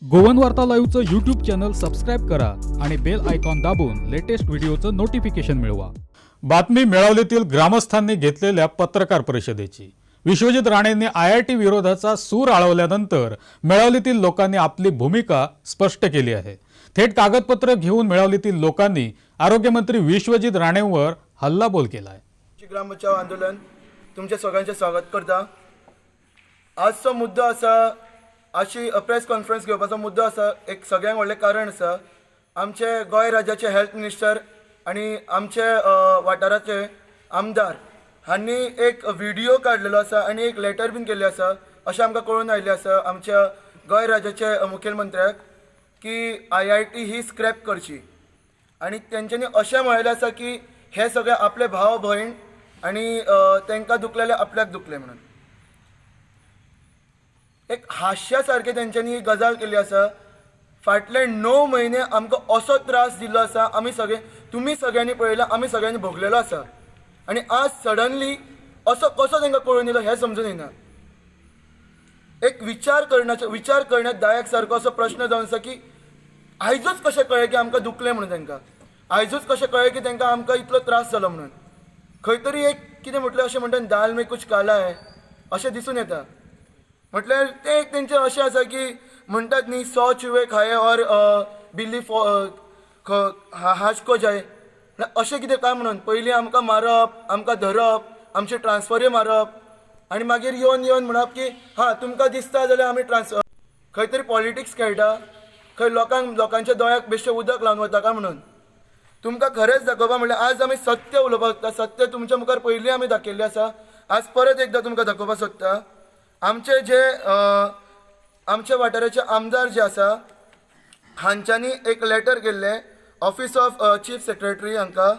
Goan वार्ता लाईव्हचं YouTube channel subscribe करा आणि बेल आयकॉन दाबून लेटेस्ट व्हिडिओचं नोटिफिकेशन मिळवा। बातमी मिळवलीतील ग्रामस्थांनी घेतलेल्या पत्रकार परिषदेची। विश्वजित राणेंनी IIT विरोधाचा सूर आळवल्यानंतर मिळवलीतील लोकांनी आपली भूमिका स्पष्ट केली आहे। थेट कागदपत्र घेऊन मिळवलीतील लोकांनी आरोग्यमंत्री विश्वजित राणेंवर हल्लाबोल केलाय। ग्राम बचाव आंदोलन तुमच्या सगळ्यांचे स्वागत करता। आजचो मुद्दो असा, अशी प्रेस कॉन्फरन्स घेवपाचो मुद्दो असा, एक सगळ्यांत व्हडलें कारण आसा। आमचे गोंय राज्याचे हेल्थ मिनिस्टर आणि आमचे वाठाराचे आमदार हांनी एक व्हिडिओ काडलेलो आसा आणि एक लेटर बीन केल्ली आसा अशें आमकां कळून आयिल्लें आसा आमच्या गोंय राज्याचे मुखेलमंत्र्याक की IIT ही स्क्रॅप करची। आणि तेंच्यांनी अशें म्हळेलें आसा की हे सगळे आपले भाव भयण आणि तांकां दुखलेले आपल्याक दुखले म्हणून। एक हास्या सारके तेंच्यांनी ही गजाल केल्ली आसा। फाटले 9 म्हयने आमकां असो त्रास दिल्लो आसा, आमी सगळे, तुमी सगळ्यांनी पळयला, आमी सगळ्यांनी भोगलेलो आसा। आणि आज सडनली असो कसो तांकां कळून येयलो हें समजून येना। एक विचार करण्यात दायक सारको असो प्रश्न जावन आसा की आयजूच कशें कळ्ळें की आमकां दुखलें म्हणून तांकां, आयजूच कशें कळ्ळें की तांकां आमकां इतलो त्रास जालो म्हणून। खंय तरी एक कितें म्हटलें अशें म्हणटा, दाल में कुछ काला है अशें दिसून येता। म्हटल्यार तें एक तेंचें अशें आसा की म्हणटात न्ही, 100 चूहे खाये और बिल्ली हाच को जाय, अशें कितें काय म्हणून पयलीं आमकां मारप, आमकां धरप, आमचे ट्रान्सफरी मारप आनी मागीर येवन म्हणप की हां तुमकां दिसता जाल्यार आमी खंय तरी पॉलिटिक्स खेळटा, खंय लोकांच्या दोळ्याक बेश्टें उदक लावन वता काय म्हणून। तुमकां खरेंच दाखोवपा म्हणल्यार आज आमी सत्य उलोवपाक सोदता। सत्य तुमच्या मुखार पयलीं आमी दाखयल्लें आसा, आज परत एकदां तुमकां दाखोवपाक सोदता। आमचे वाठाराचे आमदार जे आसा हांच्यांनी एक लेटर केल्लें ऑफिस ऑफ चीफ सेक्रेटरी हांकां,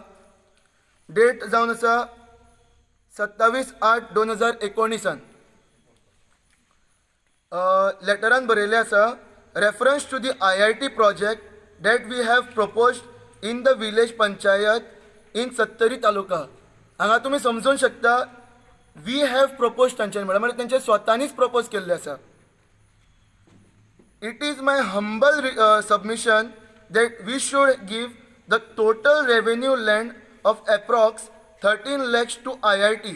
डेट जावन आसा 27/8/2019। लेटरान बरयल्लें आसा, reference to the IIT project that we have proposed in the village panchayat in Sattari taluka. हांगा तुमी समजूंक शकता, वी हॅव प्रपोज तांच्यांनी म्हणजे तेंचे स्वतानीच प्रपोज केल्ले आसा। It is my humble submission that we should give the total revenue land of approx 13 lakhs to IIT.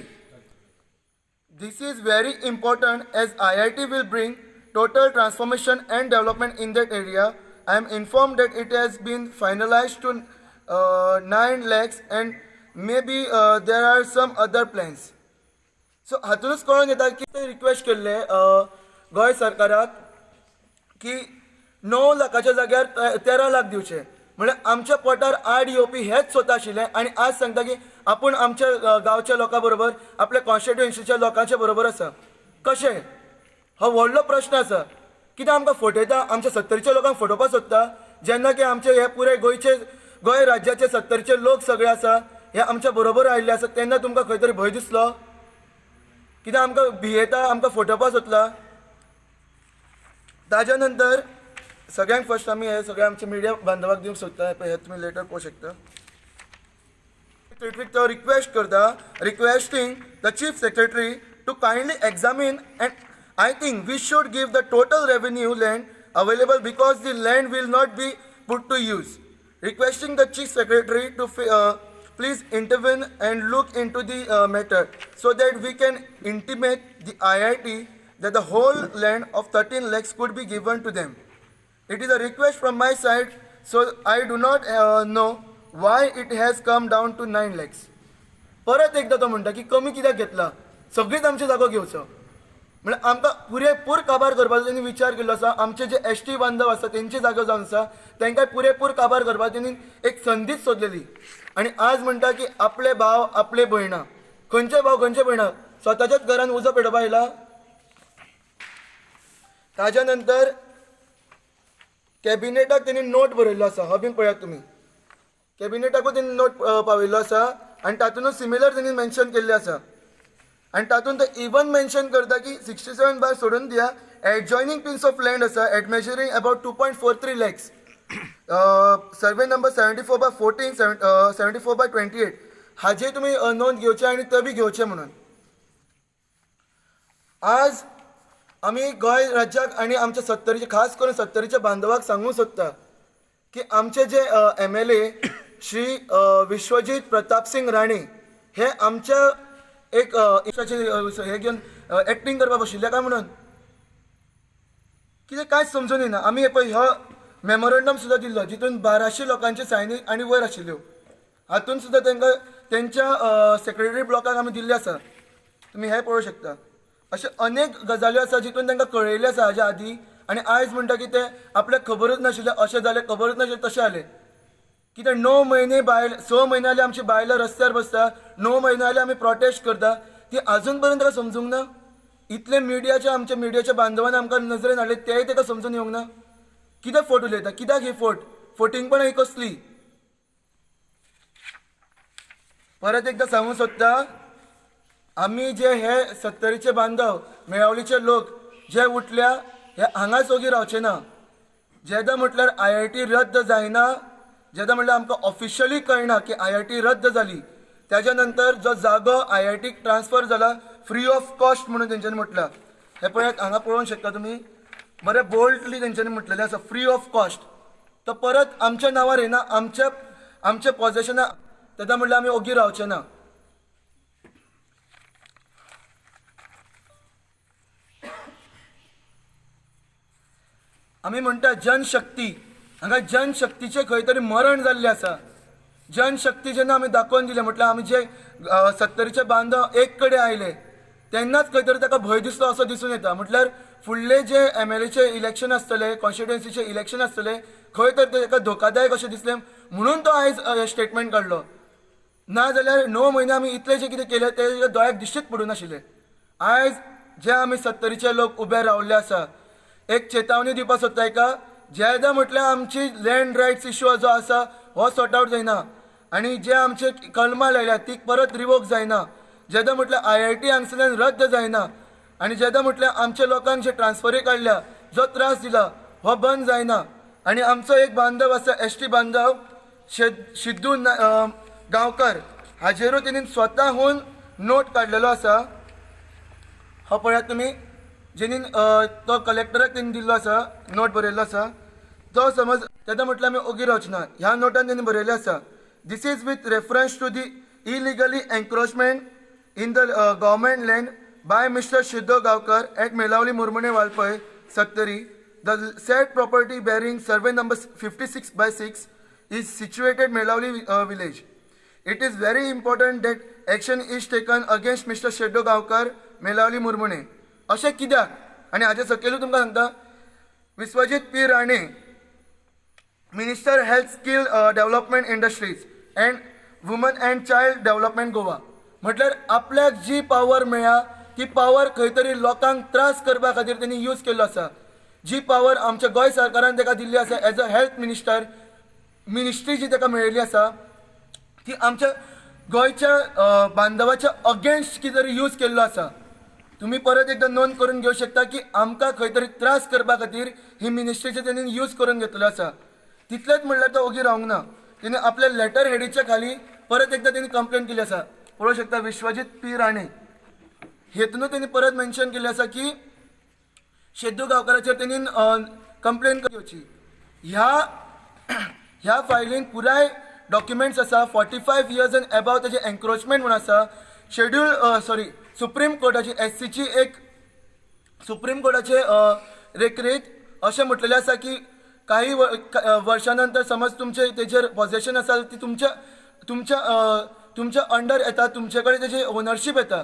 This is very important as IIT will bring total transformation and development in that area. I am informed that it has been finalized to 9 lakhs and maybe there are some other plans. So हातूनच कळून येता की ते request केल्ले गोंय सरकाराक की 9 लाखाच्या जाग्यार 13 लाख दिवचे। म्हणजे आमच्या पोटार आड येवपी हेच स्वता आशिल्ले आणि आज सांगता की आपण आमच्या गांवच्या लोकां बरोबर, आपल्या कॉन्स्टिट्युएन्सीच्या लोकांच्या बरोबर आसा। कशें? हो व्हडलो प्रश्न आसा। कित्याक आमकां फटयता, आमच्या 70च्या लोकांक फटोवपाक सोदता, जेन्ना की आमचे हे पुरे गोंय राज्याचे 70चे लोक सगळे आसा हे आमच्या बरोबर आयिल्ले आसा, तेन्ना तुमकां खंय तरी भंय दिसलो? कित्याक आमकां भियेता, आमकां फटोवपाक सोदला? ताज्या नंतर सगळ्यांत फर्स्ट आमी हे सगळे आमचे मिडिया बांधवाक दिवंक सोदता। हे तुमी लेटर पळोवंक शकता। सेक्रेटरीक तो रिक्वेस्ट करता, requesting the chief secretary to kindly examine and I think we should give the total revenue land available because the land will not be put to use. Requesting the chief secretary to please intervene and look into the matter so that we can intimate the IIT that the whole land of 13 lakhs could be given to them. It is a request from my side, so I do not know why it has come down to 9 lakhs. परत एकदा तो म्हणटा की कमी कित्याक घेतला, सगळीच आमची जागो घेवचो। म्हणजे आमकां पुरेपूर काबार करपाचो त्यांनी विचार केल्लो आसा। आमचे जे ST बांधव आसा तेंची जागो जावन आसा, तांकां पुरेपूर काबार करपाक त्यांनी एक संदीच सोदलेली। आणि आज म्हणटा की आपले भाव आपले भयणा, खंयचे भाव खंयचे भयणा, स्वताच्याच घरान उजो पेटोवपाक आयला। ताज्या नंतर कॅबिनेटाक त्यांनी नोट बरयल्लो आसा, हो बीन पळयात तुमी। कॅबिनेटाकूय त्यांनी नोट पावयल्लो आसा आणि तातूंतच सिमिलर त्यांनी मेन्शन केल्ले आसा। आणि तातूंत ते इवन मेन्शन करता की 67 बार सोडून दिया, एडजॉयनिंग पिन्स ऑफ लँड आसा at measuring about 2.43 lakhs, survey number 74/14, 74/28 हाजे तुम्ही नोंद घेवचे आणि ते बी घेवचे म्हणून। आज आमी गोंय राज्याक आनी आमच्या सत्तरीचे खास करून सत्तरीच्या बांधवाक सांगूंक सोदता की आमचे जे MLA श्री विश्वजीत प्रताप सिंग राणे हे आमच्या एक हे घेवन एक्टींग करपाक बशिल्ले काय म्हणून कितें कांयच समजून येना. आमी हे पळय हो मेमोरंडम सुद्दां दिल्लो जितून 1200 लोकांची सायनी आनी वयर आशिल्ल्यो. हातून सुद्दां तांकां तेंच्या सेक्रेटरी ब्लॉकाक आमी दिल्ले आसा. तुमी हे पळोवंक शकता. अशे अनेक गजाल्यो आसा जितून तांकां कळयल्ले आसा हाज्या आदीं आनी आयज म्हणटा की ते आपल्याक खबरूच नाशिल्लें अशें जालें खबरूच नाशिल्लें तशें जालें. कित्याक 9 म्हयने बायल 6 म्हयने जाले आमची बायलां रस्त्यार बसता 9 म्हयने जाले आमी प्रोटेस्ट करता ती आजून पर्यंत ताका समजूंक ना. इतले मिडियाच्या आमच्या मिडियाच्या बांधवान आमकां नजरेन हाडले तेय ताका समजून येवंक ना. कित्याक फोट उलयता कित्याक ही फोटिंगपणां ही कसली. परत एकदां सांगूंक सोदता आमी जे हे सत्तरीचे बांधव मेळावलीचे लोक जे उठल्या हे हांगाच ओगी रावचे ना. जेदा म्हटल्यार IIT रद्द जायना जेदा म्हटल्यार आमकां ऑफिशियली कळना की IIT रद्द जाली त्याच्या नंतर जो जागो IIT ट्रान्सफर जाला फ्री ऑफ कॉस्ट म्हणून तेंच्यांनी म्हटलां. हे पळयात हांगा पळोवंक शकता तुमी बरें बोल्डली तेंच्यांनी म्हटलेलें आसा फ्री ऑफ कॉस्ट. तो परत आमच्या नांवार येना आमचे पॉझेशनां तेदा म्हटल्यार आमी ओगी रावचे ना. आमी म्हणटा जनशक्ती हांगा जनशक्तीचें खंय तरी मरण जाल्लें आसा. जनशक्ती जेन्ना आमी दाखोवन दिलें म्हटल्यार आमी जे सत्तरीचे बांधव एक कडेन आयले तेन्नाच खंय तरी ताका भंय दिसलो असो दिसून येता. म्हटल्यार फुडले जे MLAचे इलेक्शन आसतले कॉन्स्टिट्युएन्सीचे इलेक्शन आसतले खंय तरी ताका धोकादायक अशें दिसलें म्हणून तो आयज स्टेटमेंट काडलो. ना जाल्यार 9 म्हयने आमी इतलें जें कितें केलें तें दोळ्याक दिश्टीच पडूं नाशिल्लें. आयज जे आमी सत्तरीचे लोक उबे रावल्ले आसा एक चेतावणी दिवपाक सोदता एका जेदा म्हटल्यार आमची लँड रायट्स इश्यू जो आसा हो सॉर्ट आवट जायना आनी जे आमचे कलमां लायल्या ती परत रिवोक जायना. जेदा म्हटल्यार IIT हांगसरल्यान रद्द जायना आनी जेदा म्हटल्यार आमच्या लोकांक जे ट्रान्सफरी काडल्या जो त्रास दिला हो बंद जायना. आनी आमचो एक बांधव आसा ST बांधव सिद्धू गांवकर हाजेरूय तेणी स्वताहून नोट काडलेलो आसा. हो पळयात तुमी जेणी तो कलेक्टराक तेणी दिल्लो आसा नोट बरयल्लो आसा. तो समज तेदा म्हटल्यार आमी ओगी रावचे ना. ह्या नोटान तेणी बरयल्लें आसा this is with reference to the illegally encroachment in the government land by mister Siddhu Gaonkar at Melauli Murmune Valpoi Sattari. The said property bearing survey number 56/6 is situated Melavli village. It is very important that action is taken against Mr. Sheddo Gaonkar, Melavli Murmune. अशें कित्याक आनी हाजे सकयलूच तुमकां सांगता Vishwajit P. Rane minister health skill development industries and women and child development Goa. म्हटल्यार आपल्याक जी power मेळ्ळा ती पावर खंय तरी लोकांक त्रास करपा खातीर तेणी यूज केल्लो आसा. जी पावर आमच्या गोंय सरकारान ताका दिल्ली आसा एज अ हेल्थ मिनिस्ट्री जी ताका मेळिल्ली आसा ती आमच्या गोंयच्या बांधवाच्या अगेन्स्ट कितें तरी यूज केल्लो आसा. तुमी परत एकदां नोंद करून घेवंक शकता की आमकां खंय तरी त्रास करपा खातीर ही मिनिस्ट्रीचे तेणी यूज करून घेतलो आसा. तितलेंच म्हणल्यार तो ओगी रावंक ना. तेणी आपल्या लेटर हेडीच्या खाली परत एकदां तेणी कंप्लेन केली आसा. पळोवंक शकता विश्वजीत P. राणे हेतूनच तेणी परत मेन्शन केल्लें आसा की शेद्दू गांवकाराचेर तेणी कंप्लेन घेवची. ह्या फायलीन पुराय डॉक्युमेंट्स आसा 45 years एंड एबाव तेजे एन्क्रोचमेंट म्हूण आसा. सुप्रीम कोर्टाची SCची एक सुप्रीम कोर्टाचे रेखरेख अशें म्हटलेलें आसा की काही वर्षां नंतर समज तुमचे तेजेर पॉझेशन आसा ती तुमच्या अंडर येता तुमचे कडेन तेजी ओनरशीप येता.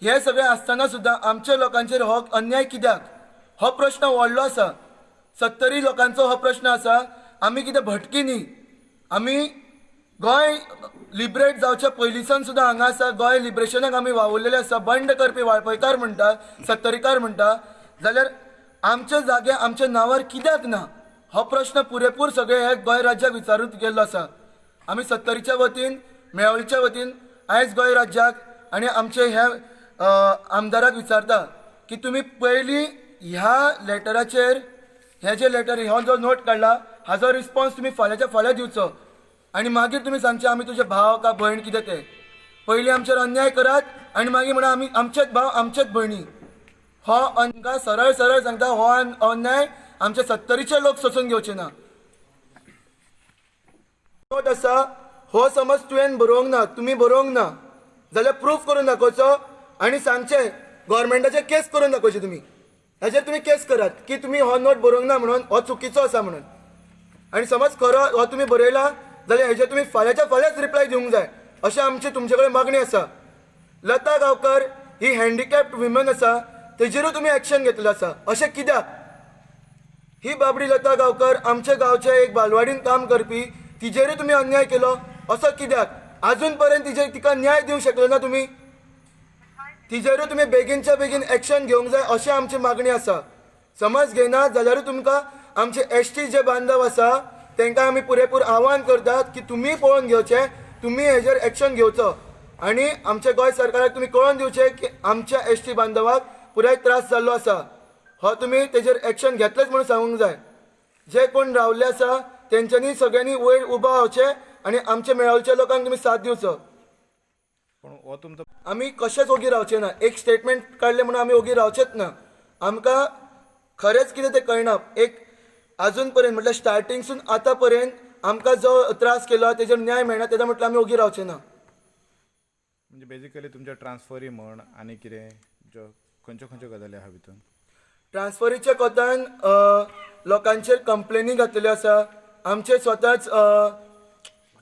हे सगळें आसतना सुद्दां आमच्या लोकांचेर हो अन्याय कित्याक हो प्रश्न व्हडलो आसा. 70 लोकांचो हो प्रश्न आसा. आमी कितें भटकी न्ही. आमी गोंय लिबरेट जावच्या पयलींसान सुद्दां हांगा आसा. गोंय लिबरेशनाक आमी वावुरलेले आसा. बंड करपी वाळपयकार म्हणटा सत्तरीकार म्हणटा जाल्यार आमचे जागे आमच्या नांवार कित्याक ना हो प्रश्न पुरेपूर सगळे हे गोंय राज्याक विचारून गेल्लो आसा. आमी सत्तरीच्या वतीन मेळवलीच्या वतीन आयज गोंय राज्याक आनी आमचे हे आमदाराक विचारता की तुमी पयलीं ह्या लेटराचेर हे जे लेटर हो जो नोट काडला हाजो रिस्पॉन्स तुमी फाल्यांच्या फाल्यां दिवचो आनी मागीर तुमी सांगचे आमी तुजे भाव का भयण कितें तें. पयलीं आमचेर अन्याय करात आनी मागीर म्हणा आमी आमचेच भाव आमचेच भयणी. हो आमकां सरळ सरळ सांगता हो अन्याय आमचे 70चे लोक सोसून घेवचे ना. नोट आसा हो समज तुवें बरोवंक ना, तुमी बरोवंक ना जाल्यार प्रूफ करून दाखोवचो आनी सांगचें गव्हर्मेंटाचेर केस करून दाखोवची तुमी. हेजेर तुमी केस करात की तुमी हो नोट बरोवंक ना म्हणून, हो चुकीचो आसा म्हणून. आनी समज खरो हो तुमी बरयला जाल्यार हेजेर तुमी फाल्यांच्या फाल्यांच रिप्लाय दिवंक जाय अशें आमची तुमचे कडेन मागणी आसा. लता गांवकर ही हँडिकॅप्ड विमन आसा, तेजेरूय तुमी एक्शन घेतलें आसा. अशें कित्याक? ही बाबडी लता गांवकर आमच्या गांवचे एक बालवाडीन काम करपी, तिजेरूय तुमी अन्याय केलो असो कित्याक? आजून पर्यंत तिका न्याय दिवंक शकले ना तुमी. तिजेरूय तुमी बेगीनच्या बेगीन एक्शन घेवंक जाय अशी आमची मागणी आसा. समज घेना जाल्यारूय तुमकां आमचे एसटी जे बांधव आसा तांकां आमी पुरेपूर आव्हान करतात की तुमी पळोवन घेवचें, तुमी हेजेर एक्शन घेवचो आनी आमच्या गोंय सरकाराक तुमी कळोवन दिवचें की आमच्या एसटी बांधवाक पुराय त्रास जाल्लो आसा. हो तुमी तेजेर एक्शन घेतलेच म्हणून सांगूंक जाय. जे कोण रावल्ले आसा तेंच्यांनी सगळ्यांनी वयर उबा रावचें आनी आमच्या मेळावच्या लोकांक तुमी साथ दिवचो. पण हो तुमचो आमी कशेंच ओगी रावचे ना. एक स्टेटमेंट काडले म्हणून आमी ओगी रावचेच ना. आमकां खरेंच कितें तें कळना. एक आजून पर्यंत म्हटल्यार स्टार्टिंगसून आतां पर्यंत आमकां जो त्रास केलो तेजेर न्याय मेळना, तेन्ना म्हटल्यार आमी ओगी रावचे ना. म्हणजे बेजिकली तुमच्या ट्रान्सफरी म्हण आनी कितें ज्यो खंयच्यो खंयच्यो गजाली आहा भितून? ट्रान्सफरीच्या कोतान लोकांचेर कंप्लेनी घातलेल्यो आसा. आमचे स्वताच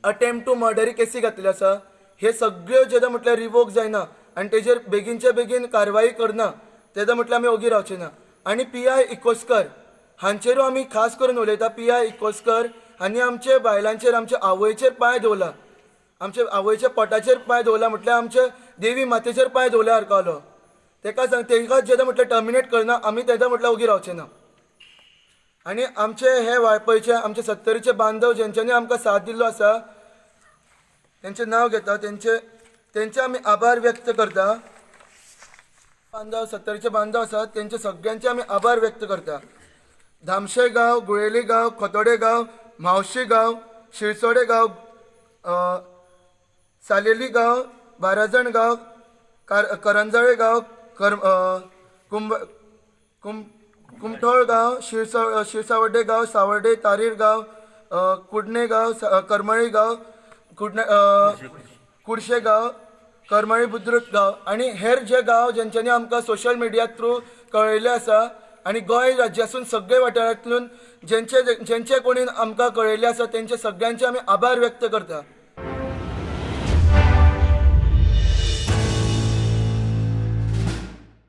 अटेम्प्ट टू मर्डरी केसी घातलेल्यो आसा. हे सगळ्यो जेन्ना म्हटल्यार रिवोक जायना आनी तेजेर बेगीनच्या बेगीन कारवाई करना तेन्ना म्हटल्यार आमी ओगी रावचे ना. आनी पी.आय. इकोस्कर हांचेरूय आमी खास करून उलयता. पी.आय. इकोस्कर हांणी आमचे बायलांचेर, आमच्या आवयचेर पांय दवरला, आमच्या आवयच्या पोटाचेर पांय दवरला म्हटल्यार आमच्या देवी मातेचेर पांय दवरल्या सारको जालो. ताका जेन्ना म्हटल्यार टर्मिनेट करना आमी तेन्ना म्हटल्यार ओगी रावचे ना. आनी आमचे हे वाळपयचे आमचे 70चे बांधव जेंच्यांनी आमकां साथ दिल्लो आसा तेंचें नांव घेता, तेंचे आमी आभार व्यक्त करता. बांधव 70चे बांधव आसात तेंचे सगळ्यांचे आमी आभार व्यक्त करता. धामशे गांव, गुळेली गांव, खोतोडे गांव, मावशी गांव, शिरसोडे गांव, सालेली गांव, बाराजण गांव, करंजळे गांव, कुमठोळ गांव, शिरसावड्डे गांव, सावर्डे, तारीर गांव, कुडणे गांव, करमळी गांव, कुडशे गांव, करमळी बुद्रुक गांव आनी हेर जे गांव जेंच्यांनी आमकां सोशल मिडिया थ्रू कळयल्ले आसा आनी गोंय राज्यासून सगळे वाठारांतल्यान जेंचे कोणी आमकां कळयल्ले आसा तेंचे सगळ्यांचे आमी आभार व्यक्त करता.